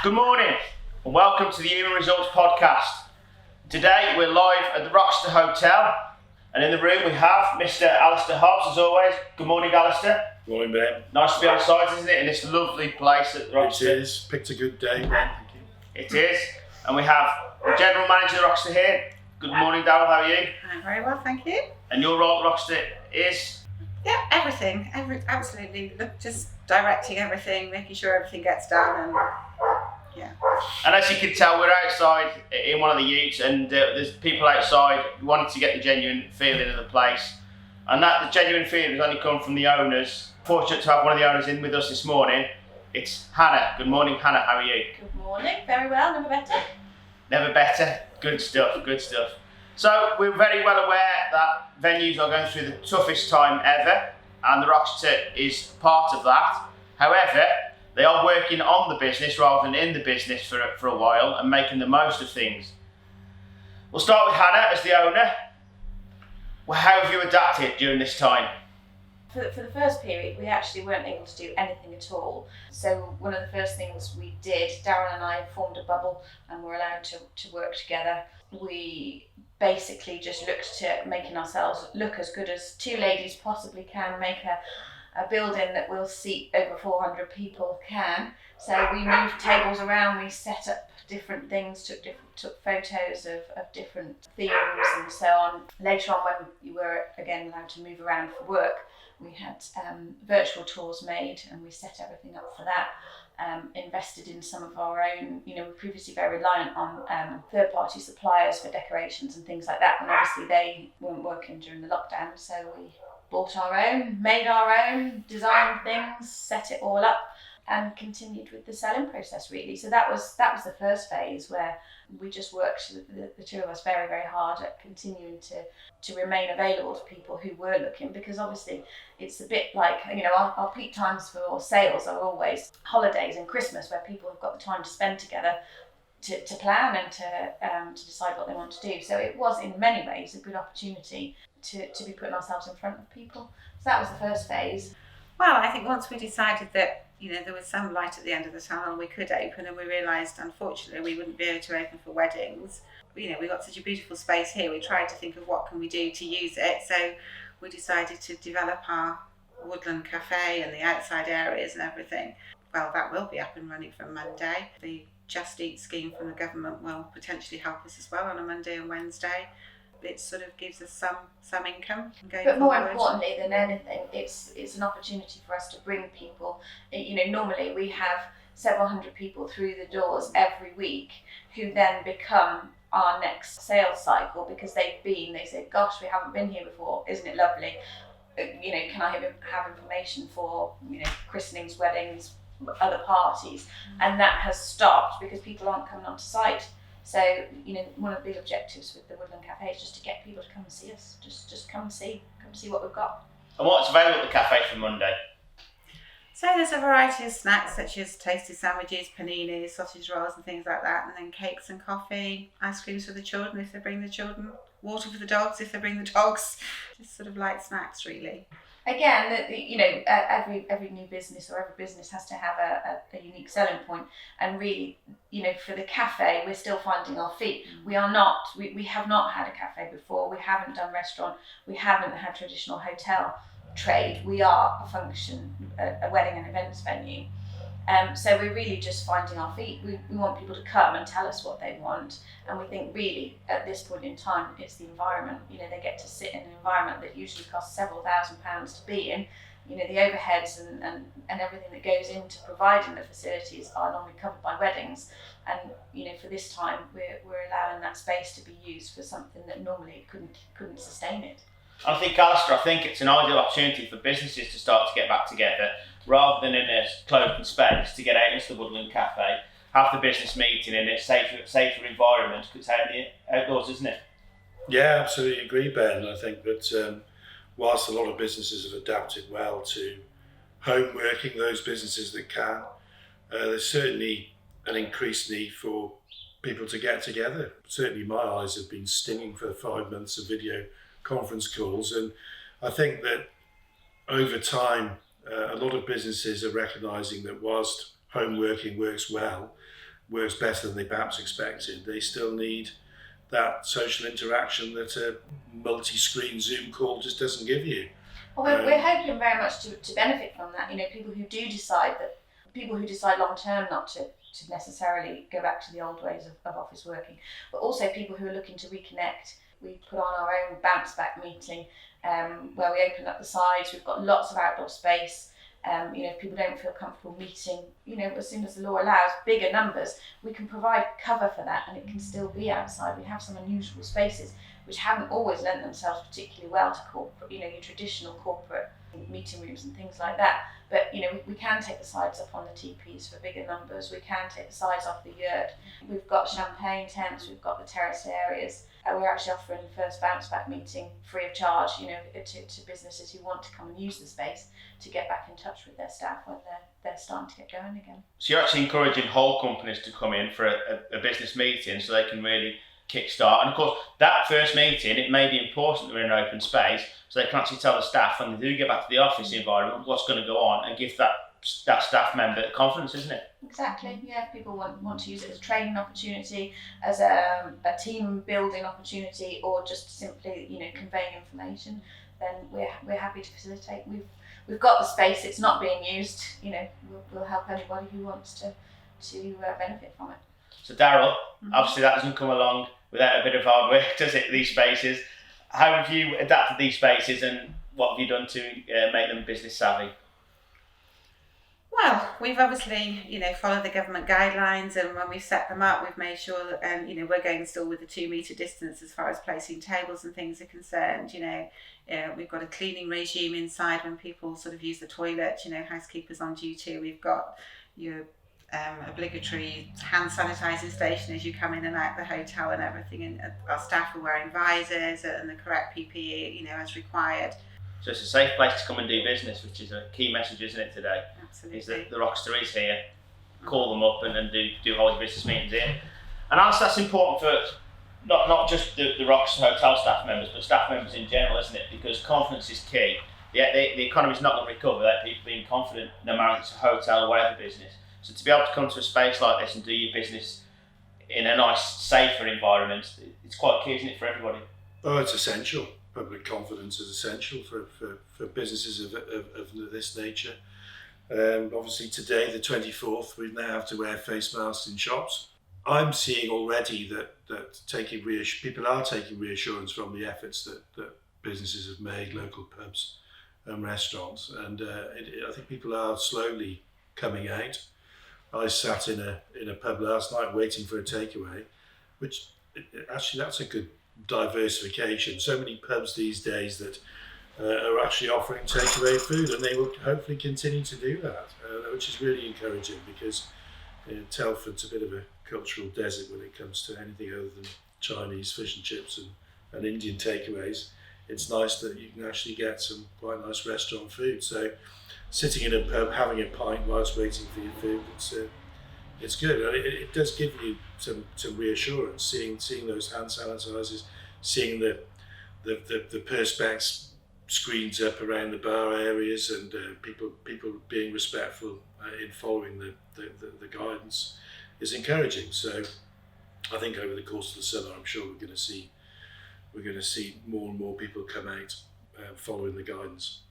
Good morning and welcome to the Human Results Podcast. Today we're live at the Rochester Hotel and in the room we have Mr. Alistair Hobbs as always. Good morning, Alistair. Morning, Ben. Nice to be on site, isn't it, in this lovely place at the Rochester? It is. Picked a good day, Ben. Thank you. It is. And we have the General Manager of Rochester here. Good morning, Darryl, how are you? I'm very well, thank you. And your role at Rochester is? Yeah, everything. Absolutely. Look, just directing everything, making sure everything gets done, and yeah. And as you can tell, we're outside in one of the utes, and there's people outside who wanted to get the genuine feeling of the place. And that the genuine feeling has only come from the owners. Fortunate to have one of the owners in with us this morning. It's Hannah. Good morning, Hannah. How are you? Good morning. Very well. Never better. Never better. Good stuff. Good stuff. So we're very well aware that venues are going through the toughest time ever, and the Rochester is part of that. However, they are working on the business rather than in the business for a while and making the most of things. We'll start with Hannah as the owner. Well, how have you adapted during this time? For the first period, we actually weren't able to do anything at all. So one of the first things we did, Darren and I formed a bubble and were allowed to work together. We basically just looked to making ourselves look as good as two ladies possibly can, make a building that will seat over 400 people can. So we moved tables around, we set up different things, took photos of different themes and so on. Later on, when you were again allowed to move around for work, we had virtual tours made and we set everything up for that. Invested in some of our own, we're previously very reliant on third-party suppliers for decorations and things like that, and obviously they weren't working during the lockdown, so we bought our own, made our own, designed things, set it all up, and continued with the selling process really. So that was the first phase where we just worked, the two of us, very, very hard at continuing to remain available to people who were looking, because obviously it's a bit like, our peak times for sales are always holidays and Christmas, where people have got the time to spend together to plan and to decide what they want to do. So it was in many ways a good opportunity to be putting ourselves in front of people. So that was the first phase. Well, I think once we decided that there was some light at the end of the tunnel, we could open, and we realised unfortunately we wouldn't be able to open for weddings. We got such a beautiful space here. We tried to think of what can we do to use it. So we decided to develop our woodland cafe and the outside areas and everything. Well, that will be up and running from Monday. The Just Eat scheme from the government will potentially help us as well on a Monday and Wednesday. It sort of gives us some income going But more forward. importantly than anything, it's an opportunity for us to bring people. Normally we have several hundred people through the doors every week who then become our next sales cycle, because they say, gosh, we haven't been here before, isn't it lovely? Can I have information for christenings, weddings, other parties? And that has stopped because people aren't coming onto site. So, one of the big objectives with the Woodland Cafe is just to get people to come and see us. Just come see what we've got. And what's available at the cafe for Monday? So there's a variety of snacks such as tasty sandwiches, paninis, sausage rolls and things like that, and then cakes and coffee, ice creams for the children if they bring the children, water for the dogs if they bring the dogs, just sort of light snacks really. Again, every new business or every business has to have a unique selling point, and really, for the cafe, we're still finding our feet. We have not had a cafe before. We haven't done restaurant. We haven't had traditional hotel trade. We are a wedding and events venue. So we're really just finding our feet. We want people to come and tell us what they want, and we think really at this point in time it's the environment. They get to sit in an environment that usually costs several £1,000s to be in. The overheads and everything that goes into providing the facilities are normally covered by weddings, and for this time we're allowing that space to be used for something that normally couldn't sustain it. I think, Alistair, it's an ideal opportunity for businesses to start to get back together rather than in a closed space, to get out into the Woodland Cafe, have the business meeting in a safer environment, because it's out in the outdoors, isn't it? Yeah, absolutely agree, Ben. I think that whilst a lot of businesses have adapted well to home working, those businesses that can, there's certainly an increased need for people to get together. Certainly my eyes have been stinging for 5 months of video conference calls, and I think that over time a lot of businesses are recognising that whilst home working works better than they perhaps expected, they still need that social interaction that a multi-screen Zoom call just doesn't give you. Well, we're hoping very much to benefit from that. People who decide long term not to necessarily go back to the old ways of office working, but also people who are looking to reconnect. We put on our own bounce back meeting where we open up the sides. We've got lots of outdoor space. If people don't feel comfortable meeting, as soon as the law allows bigger numbers, we can provide cover for that, and it can still be outside. We have some unusual spaces which haven't always lent themselves particularly well to corporate, your traditional corporate meeting rooms and things like that. But we can take the sides up on the TPs for bigger numbers. We can take the sides off the yurt. We've got champagne tents. We've got the terraced areas. We're actually offering the first bounce back meeting free of charge, to businesses who want to come and use the space to get back in touch with their staff when they're starting to get going again. So you're actually encouraging whole companies to come in for a business meeting so they can really kickstart. And of course, that first meeting, it may be important that we're in an open space so they can actually tell the staff when they do get back to the office environment what's going to go on and give that staff member confidence, isn't it? Exactly, yeah. If people want to use it as a training opportunity, as a team building opportunity, or just simply conveying information, then we're happy to facilitate. We've got the space, it's not being used, we'll help anybody who wants to benefit from it. So Daryl, obviously that doesn't come along without a bit of hard work, does it, these spaces? How have you adapted these spaces and what have you done to make them business savvy? Well, we've obviously, followed the government guidelines, and when we've set them up, we've made sure that, we're going still with the 2 metre distance as far as placing tables and things are concerned. We've got a cleaning regime inside when people sort of use the toilet, housekeepers on duty. We've got your obligatory hand sanitising station as you come in and out the hotel and everything, and our staff are wearing visors and the correct PPE, as required. So it's a safe place to come and do business, which is a key message, isn't it, today? Absolutely. Is that the Rockster is here. Call them up and do whole business meetings here. And also that's important for not just the Rockster hotel staff members, but staff members in general, isn't it? Because confidence is key. The economy's not going to recover without people being confident, no matter if it's a hotel or whatever business. So to be able to come to a space like this and do your business in a nice, safer environment, it's quite key, isn't it, for everybody? Oh, it's essential. Public confidence is essential for businesses of this nature. Obviously today, the 24th, we now have to wear face masks in shops. I'm seeing already that people are taking reassurance from the efforts that businesses have made, local pubs and restaurants, and I think people are slowly coming out. I sat in a pub last night waiting for a takeaway, which actually that's a good diversification. So many pubs these days that are actually offering takeaway food, and they will hopefully continue to do that, which is really encouraging, because Telford's a bit of a cultural desert when it comes to anything other than Chinese fish and chips and Indian takeaways. It's nice that you can actually get some quite nice restaurant food. So sitting in a pub, having a pint whilst waiting for your food, it's good. It does give you some reassurance, seeing those hand sanitizers, seeing the perspex screens up around the bar areas, and people being respectful in following the guidance is encouraging. So I think over the course of the summer, I'm sure we're going to see more and more people come out following the guidance.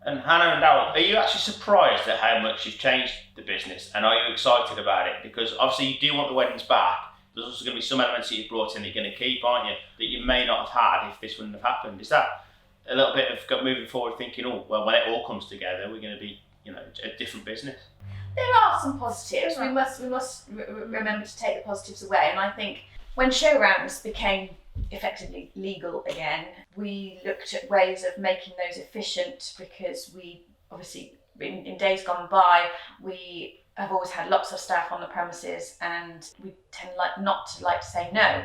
And Hannah and Daryl, are you actually surprised at how much you've changed the business, and are you excited about it? Because obviously you do want the weddings back. There's also going to be some elements that you've brought in that you're going to keep, aren't you, that you may not have had if this wouldn't have happened. Is that a little bit of moving forward thinking, when it all comes together, we're going to be, a different business? There are some positives. We must remember to take the positives away, and I think when show rounds became effectively legal again, we looked at ways of making those efficient, because we obviously in days gone by we have always had lots of staff on the premises, and we tend not to say no,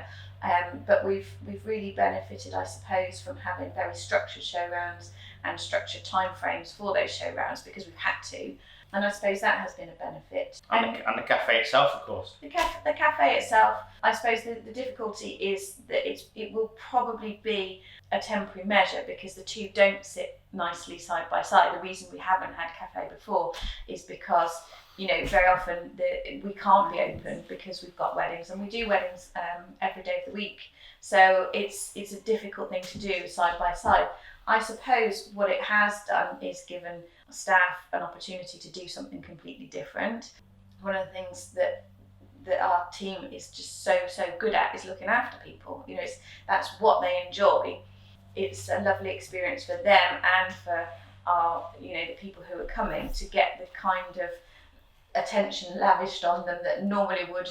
but we've really benefited, I suppose, from having very structured show rounds and structured timeframes for those show rounds, because we've had to. And I suppose that has been a benefit. And the cafe itself, of course. The cafe itself, I suppose the difficulty is that it will probably be a temporary measure, because the two don't sit nicely side by side. The reason we haven't had cafe before is because very often we can't be open because we've got weddings, and we do weddings every day of the week. So it's a difficult thing to do side by side. I suppose what it has done is given staff an opportunity to do something completely different. One of the things that our team is just so good at is looking after people. That's what they enjoy. It's a lovely experience for them and for our, the people who are coming to get the kind of attention lavished on them that normally would,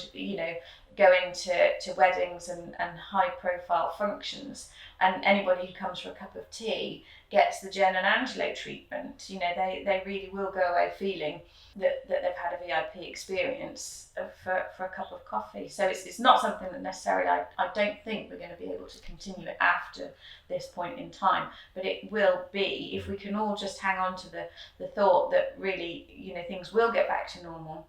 go into weddings and high profile functions. And anybody who comes for a cup of tea gets the Jen and Angelo treatment. They really will go away feeling that they've had a VIP experience for a cup of coffee. So it's not something that necessarily I don't think we're going to be able to continue it after this point in time, but it will be, if we can all just hang on to the thought that really things will get back to normal,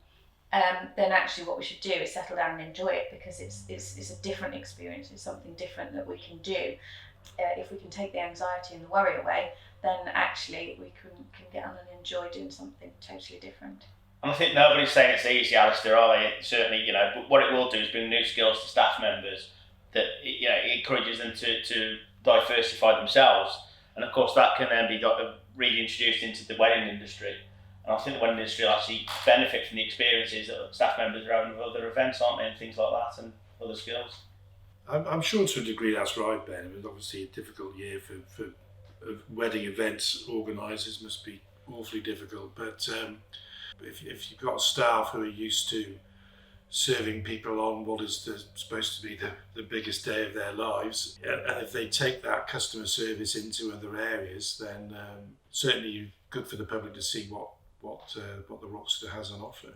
then actually what we should do is settle down and enjoy it, because it's a different experience. It's something different that we can do. If we can take the anxiety and the worry away, then actually we can get on and enjoy doing something totally different. And I think nobody's saying it's easy, Alistair, are they? Certainly, but what it will do is bring new skills to staff members that, it encourages them to diversify themselves. And of course that can then be reintroduced into the wedding industry. And I think the wedding industry will actually benefit from the experiences that staff members are having with other events, aren't they, and things like that, and other skills. I'm sure to a degree that's right, Ben. It was obviously a difficult year for wedding events organisers. Must be awfully difficult. But if you've got staff who are used to serving people on what is supposed to be the biggest day of their lives, and if they take that customer service into other areas, then certainly good for the public to see what the Roxeter has on offer.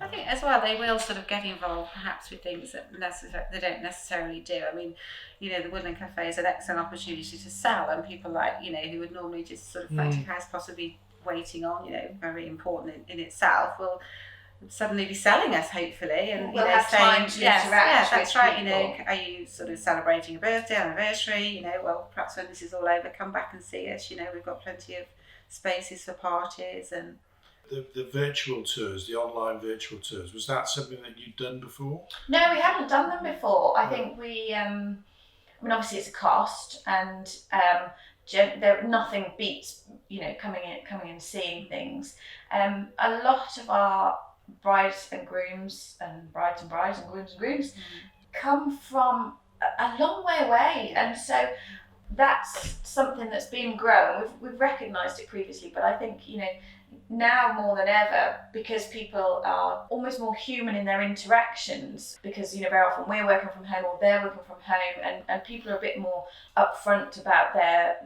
I think as well they will sort of get involved perhaps with things that they don't necessarily do. I mean, the Woodland Cafe is an excellent opportunity to sell, and people who would normally just sort of front of house possibly waiting on, very important in itself, will suddenly be selling us, hopefully, and we'll have time to interact. That's right. Are you sort of celebrating a birthday, anniversary? Well, perhaps when this is all over, come back and see us. We've got plenty of spaces for parties. And the virtual tours, the online virtual tours, was that something that you'd done before? No, we hadn't done them before. I think we, obviously it's a cost, and nothing beats, coming in and seeing things. A lot of our brides and grooms and brides and grooms come from a long way away, and so that's something that's been grown. We've recognised it previously, but I think now more than ever, because people are almost more human in their interactions, because very often we're working from home or they're working from home, and people are a bit more upfront about their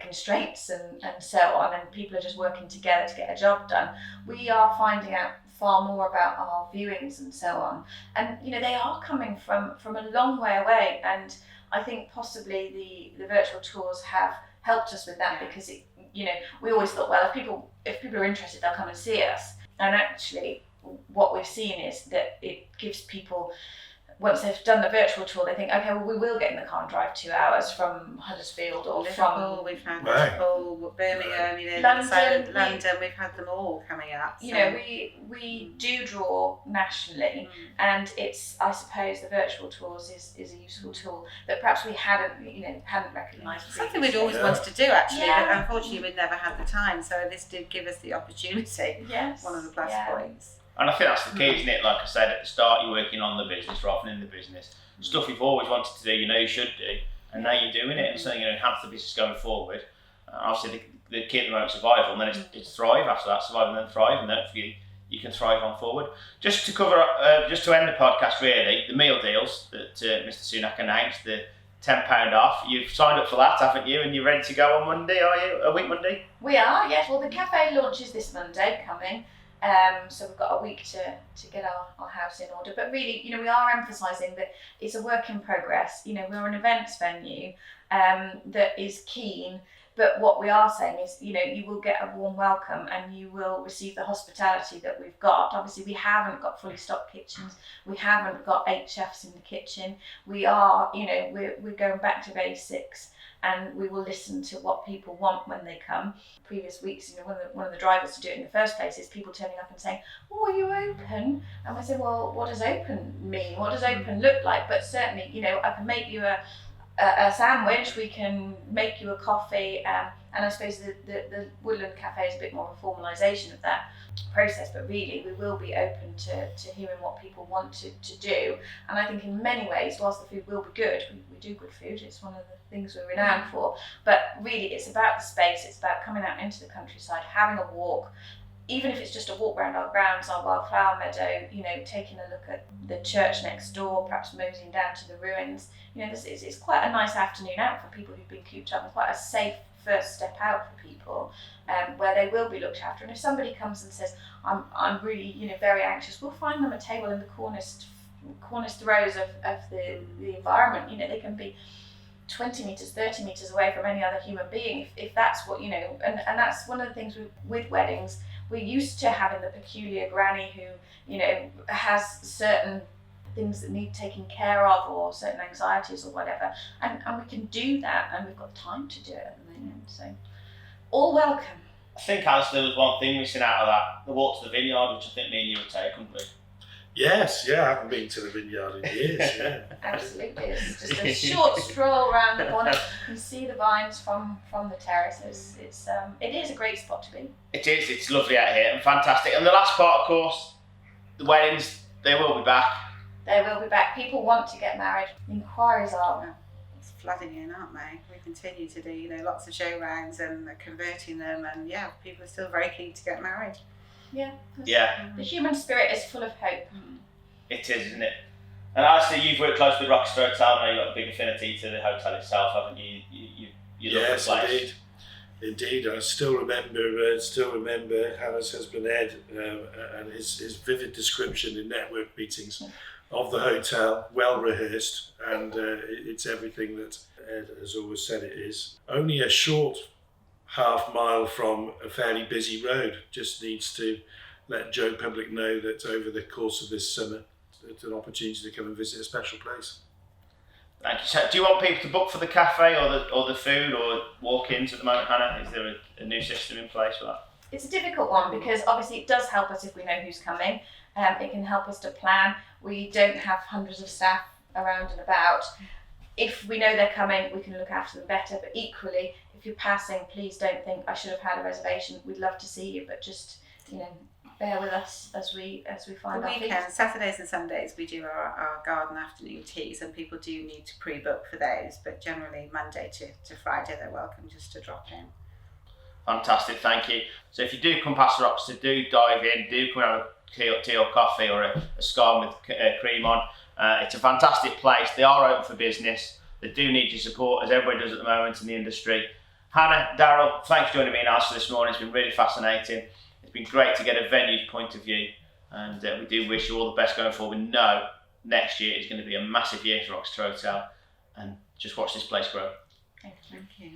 constraints and so on, and people are just working together to get a job done. We are finding out far more about our viewings and so on, and they are coming from a long way away, and I think possibly the virtual tours have helped us with that, because we always thought, well, if people are interested, they'll come and see us. And actually, what we've seen is that it gives people, once they've done the virtual tour, they think, okay, well, we will get in the car and drive 2 hours from Huddersfield or Liverpool, from we've had Right. Liverpool, Birmingham, London, we've had them all coming up. So. We do draw nationally, and it's, I suppose, the virtual tours is a useful tool that perhaps we hadn't recognised. Something we'd always wanted to do, actually, Yeah. but unfortunately we'd never had the time, so this did give us the opportunity. Yes. One of the plus points. And I think that's the key, isn't it? Like I said at the start, you're working on the business rather than in the business. Stuff you've always wanted to do, you should do, and now you're doing it, and something enhance the business going forward. Obviously, the key at the moment is survival, and then it's thrive after that, survive and then thrive, and hopefully you can thrive on forward. Just to cover, just to end the podcast, really, the meal deals that Mr. Sunak announced, the £10 off. You've signed up for that, haven't you? And you're ready to go on Monday, are you? A week Monday? We are, yes. Well, the cafe launches this Monday coming. So we've got a week to get our house in order. But really, we are emphasising that it's a work in progress. We're an events venue that is keen But what we are saying is, you know, you will get a warm welcome and you will receive the hospitality that we've got. Obviously, we haven't got fully stocked kitchens. We haven't got 8 chefs in the kitchen. We are, you know, we're going back to basics, and we will listen to what people want when they come. Previous weeks, you know, one of the drivers to do it in the first place is people turning up and saying, "Oh, are you open?" And I said, "Well, what does open mean? What does open look like?" But certainly, you know, I can make you a sandwich, we can make you a coffee, and I suppose the Woodland Cafe is a bit more of a formalisation of that process, but really we will be open to hearing what people want to do. And I think in many ways, whilst the food will be good, we do good food, it's one of the things we're renowned for, but really it's about the space, it's about coming out into the countryside, having a walk, even if it's just a walk around our grounds, our wildflower meadow, you know, taking a look at the church next door, perhaps moseying down to the ruins. You know, it's quite a nice afternoon out for people who've been cooped up, and quite a safe first step out for people, where they will be looked after. And if somebody comes and says, I'm really, you know, very anxious, we'll find them a table in the cornest rows of the environment. You know, they can be 20 metres, 30 metres away from any other human being, if that's what, you know, and that's one of the things with weddings. We're used to having the peculiar granny who, you know, has certain things that need taking care of, or certain anxieties or whatever, and we can do that, and we've got time to do it at the moment, so all welcome. I think, Alistair, there was one thing missing out of that, the walk to the vineyard, which I think me and you would take, couldn't we? Yes, yeah, I haven't been to the vineyard in years, yeah. Absolutely, it's just a short stroll around the corner. You can see the vines from the terraces. It is a great spot to be. It is, it's lovely out here and fantastic. And the last part, of course, the weddings, they will be back. They will be back. People want to get married. The inquiries are. It's flooding in, aren't they? We continue to do, you know, lots of show rounds and converting them, and yeah, people are still very keen to get married. Yeah. Yeah. The human spirit is full of hope. It is, isn't it? And Alistair, you've worked close with Rochester Hotel, now you've got a big affinity to the hotel itself, haven't you? You love Yes, the place. indeed. I still remember Hannah's husband Ed, and his vivid description in network meetings of the hotel, well rehearsed, and it's everything that Ed has always said it is. Only a short half mile from a fairly busy road. Just needs to let Joe Public know that over the course of this summer, it's an opportunity to come and visit a special place. Thank you. So, do you want people to book for the cafe or the food or walk-ins at the moment, Hannah? Is there a new system in place for that? It's a difficult one because obviously it does help us if we know who's coming. It can help us to plan. We don't have hundreds of staff around and about. If we know they're coming, we can look after them better. But equally, if you're passing, please don't think I should have had a reservation. We'd love to see you, but just, you know, bear with us as we find The our feet. weekends, Saturdays and Sundays, we do our garden afternoon teas, and people do need to pre-book for those, but generally Monday to Friday they're welcome just to drop in. Fantastic, thank you. So if you do come past the Rochester, do dive in, do come and have a tea or coffee or a scone with cream on. It's a fantastic place. They are open for business. They do need your support, as everybody does at the moment in the industry. Hannah, Daryl, thanks for joining me in Alistair this morning. It's been really fascinating. It's been great to get a venue's point of view, and we do wish you all the best going forward. We know next year is going to be a massive year for Rochester Hotel, and just watch this place grow. Thank you.